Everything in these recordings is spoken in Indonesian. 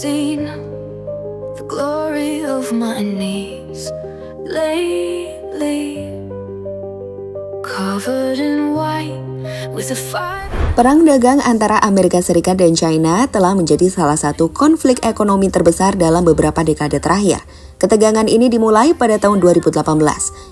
seen the glory of my knees lately, covered in white with a fire. Perang dagang antara Amerika Serikat dan China telah menjadi salah satu konflik ekonomi terbesar dalam beberapa dekade terakhir. Ketegangan ini dimulai pada tahun 2018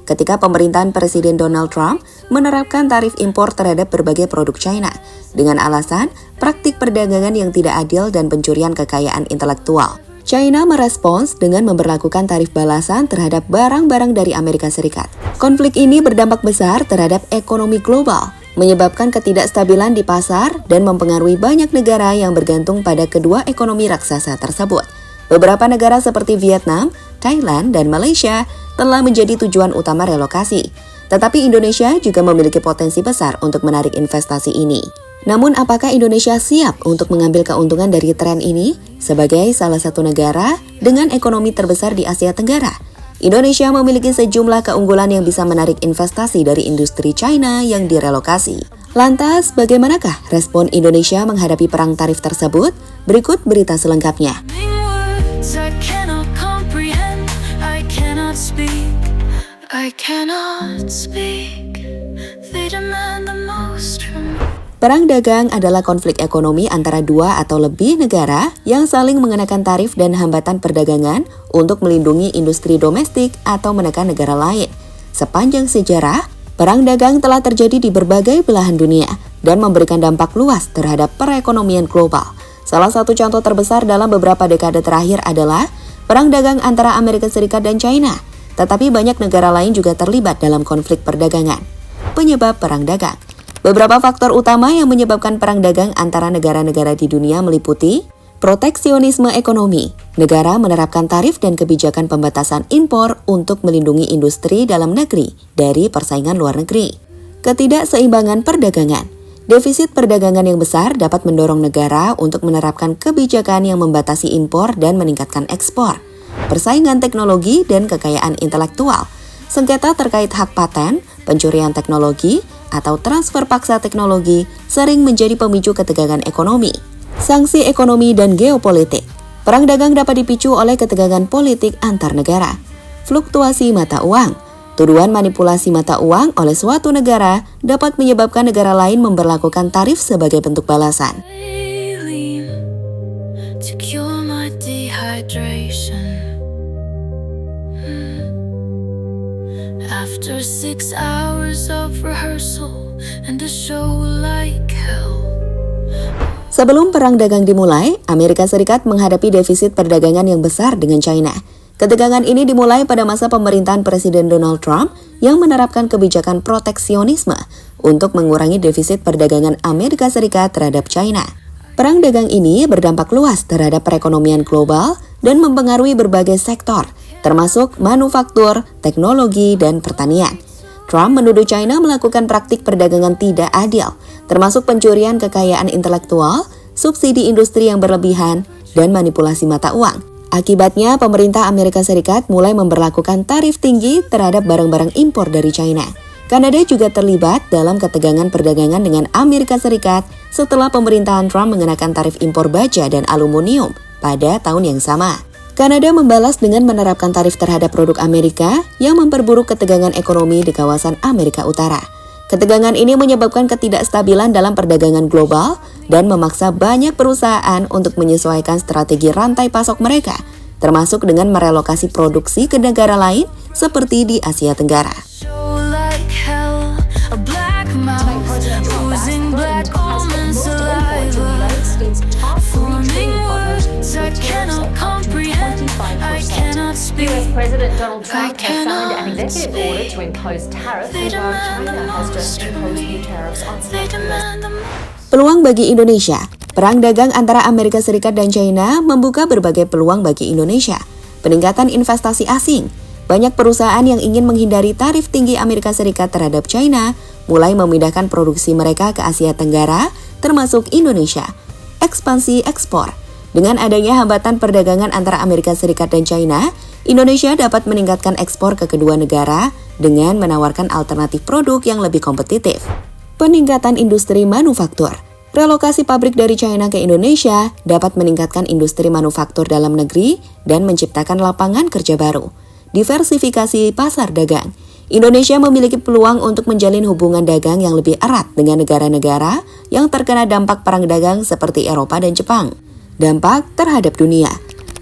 ketika pemerintahan Presiden Donald Trump menerapkan tarif impor terhadap berbagai produk China dengan alasan praktik perdagangan yang tidak adil dan pencurian kekayaan intelektual. China merespons dengan memberlakukan tarif balasan terhadap barang-barang dari Amerika Serikat. Konflik ini berdampak besar terhadap ekonomi global, menyebabkan ketidakstabilan di pasar dan mempengaruhi banyak negara yang bergantung pada kedua ekonomi raksasa tersebut. Beberapa negara seperti Vietnam, Thailand, dan Malaysia telah menjadi tujuan utama relokasi. Tetapi Indonesia juga memiliki potensi besar untuk menarik investasi ini. Namun apakah Indonesia siap untuk mengambil keuntungan dari tren ini? Sebagai salah satu negara dengan ekonomi terbesar di Asia Tenggara, Indonesia memiliki sejumlah keunggulan yang bisa menarik investasi dari industri China yang direlokasi. Lantas, bagaimanakah respon Indonesia menghadapi perang tarif tersebut? Berikut berita selengkapnya. Perang dagang adalah konflik ekonomi antara dua atau lebih negara yang saling mengenakan tarif dan hambatan perdagangan untuk melindungi industri domestik atau menekan negara lain. Sepanjang sejarah, perang dagang telah terjadi di berbagai belahan dunia dan memberikan dampak luas terhadap perekonomian global. Salah satu contoh terbesar dalam beberapa dekade terakhir adalah perang dagang antara Amerika Serikat dan China. Tetapi banyak negara lain juga terlibat dalam konflik perdagangan. Penyebab perang dagang. Beberapa faktor utama yang menyebabkan perang dagang antara negara-negara di dunia meliputi proteksionisme ekonomi. Negara menerapkan tarif dan kebijakan pembatasan impor untuk melindungi industri dalam negeri dari persaingan luar negeri. Ketidakseimbangan perdagangan. Defisit perdagangan yang besar dapat mendorong negara untuk menerapkan kebijakan yang membatasi impor dan meningkatkan ekspor. Persaingan teknologi dan kekayaan intelektual. Sengketa terkait hak paten, pencurian teknologi, atau transfer paksa teknologi sering menjadi pemicu ketegangan ekonomi. Sanksi ekonomi dan geopolitik. Perang dagang dapat dipicu oleh ketegangan politik antar negara. Fluktuasi mata uang. Tuduhan manipulasi mata uang oleh suatu negara dapat menyebabkan negara lain memberlakukan tarif sebagai bentuk balasan. After 6 hours of rehearsal and a show like hell. Sebelum perang dagang dimulai, Amerika Serikat menghadapi defisit perdagangan yang besar dengan China. Ketegangan ini dimulai pada masa pemerintahan Presiden Donald Trump yang menerapkan kebijakan proteksionisme untuk mengurangi defisit perdagangan Amerika Serikat terhadap China. Perang dagang ini berdampak luas terhadap perekonomian global dan mempengaruhi berbagai sektor, termasuk manufaktur, teknologi, dan pertanian. Trump menuduh China melakukan praktik perdagangan tidak adil, termasuk pencurian kekayaan intelektual, subsidi industri yang berlebihan, dan manipulasi mata uang. Akibatnya, pemerintah Amerika Serikat mulai memberlakukan tarif tinggi terhadap barang-barang impor dari China. Kanada juga terlibat dalam ketegangan perdagangan dengan Amerika Serikat setelah pemerintahan Trump mengenakan tarif impor baja dan aluminium pada tahun yang sama. Kanada membalas dengan menerapkan tarif terhadap produk Amerika yang memperburuk ketegangan ekonomi di kawasan Amerika Utara. Ketegangan ini menyebabkan ketidakstabilan dalam perdagangan global dan memaksa banyak perusahaan untuk menyesuaikan strategi rantai pasok mereka, termasuk dengan merelokasi produksi ke negara lain seperti di Asia Tenggara. US President Donald Trump has signed an executive order to impose tariffs, while China has just imposed new tariffs on some US. Peluang bagi Indonesia. Perang dagang antara Amerika Serikat dan China membuka berbagai peluang bagi Indonesia. Peningkatan investasi asing. Banyak perusahaan yang ingin menghindari tarif tinggi Amerika Serikat terhadap China mulai memindahkan produksi mereka ke Asia Tenggara, termasuk Indonesia. Ekspansi ekspor. Dengan adanya hambatan perdagangan antara Amerika Serikat dan China, Indonesia dapat meningkatkan ekspor ke kedua negara dengan menawarkan alternatif produk yang lebih kompetitif. Peningkatan industri manufaktur. Relokasi pabrik dari China ke Indonesia dapat meningkatkan industri manufaktur dalam negeri dan menciptakan lapangan kerja baru. Diversifikasi pasar dagang. Indonesia memiliki peluang untuk menjalin hubungan dagang yang lebih erat dengan negara-negara yang terkena dampak perang dagang seperti Eropa dan Jepang. Dampak terhadap dunia.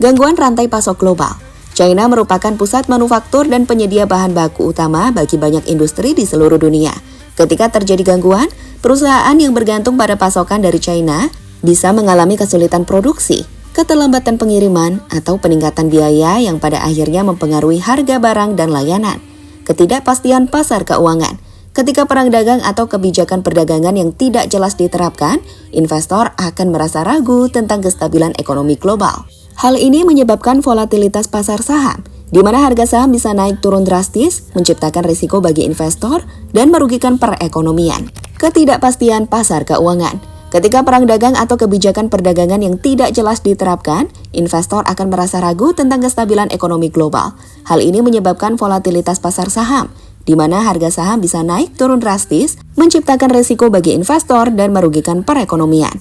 Gangguan rantai pasok global. China merupakan pusat manufaktur dan penyedia bahan baku utama bagi banyak industri di seluruh dunia. Ketika terjadi gangguan, perusahaan yang bergantung pada pasokan dari China bisa mengalami kesulitan produksi, keterlambatan pengiriman, atau peningkatan biaya yang pada akhirnya mempengaruhi harga barang dan layanan. Ketidakpastian pasar keuangan. Ketika perang dagang atau kebijakan perdagangan yang tidak jelas diterapkan, investor akan merasa ragu tentang kestabilan ekonomi global. Hal ini menyebabkan volatilitas pasar saham, di mana harga saham bisa naik turun drastis, menciptakan risiko bagi investor dan merugikan perekonomian. Ketidakpastian pasar keuangan. Ketika perang dagang atau kebijakan perdagangan yang tidak jelas diterapkan, investor akan merasa ragu tentang kestabilan ekonomi global. Hal ini menyebabkan volatilitas pasar saham, di mana harga saham bisa naik turun drastis, menciptakan risiko bagi investor dan merugikan perekonomian.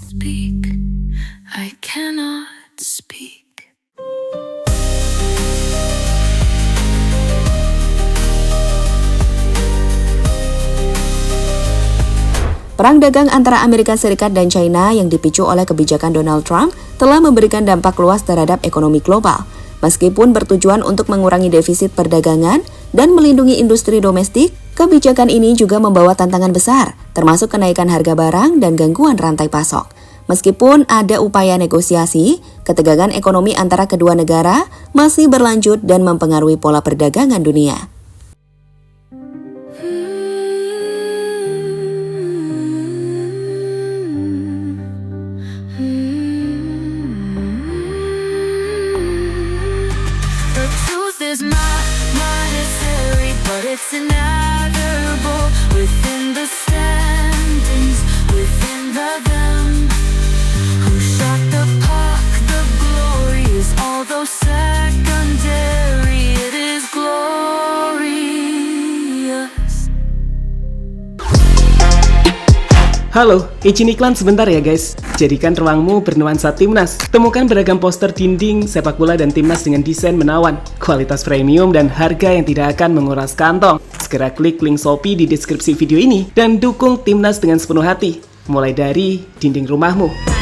I cannot speak. Perang dagang antara Amerika Serikat dan China yang dipicu oleh kebijakan Donald Trump telah memberikan dampak luas terhadap ekonomi global. Meskipun bertujuan untuk mengurangi defisit perdagangan dan melindungi industri domestik, kebijakan ini juga membawa tantangan besar, termasuk kenaikan harga barang dan gangguan rantai pasok. Meskipun ada upaya negosiasi, ketegangan ekonomi antara kedua negara masih berlanjut dan mempengaruhi pola perdagangan dunia. Is not monetary, but it's inevitable within the standings, within the them. Who shot the puck? The glory is although secondary, it is glorious. Halo, izin iklan sebentar ya guys. Jadikan ruangmu bernuansa timnas. Temukan beragam poster dinding, sepak bola dan timnas dengan desain menawan, kualitas premium dan harga yang tidak akan menguras kantong. Segera klik link Shopee di deskripsi video ini dan dukung timnas dengan sepenuh hati. Mulai dari dinding rumahmu.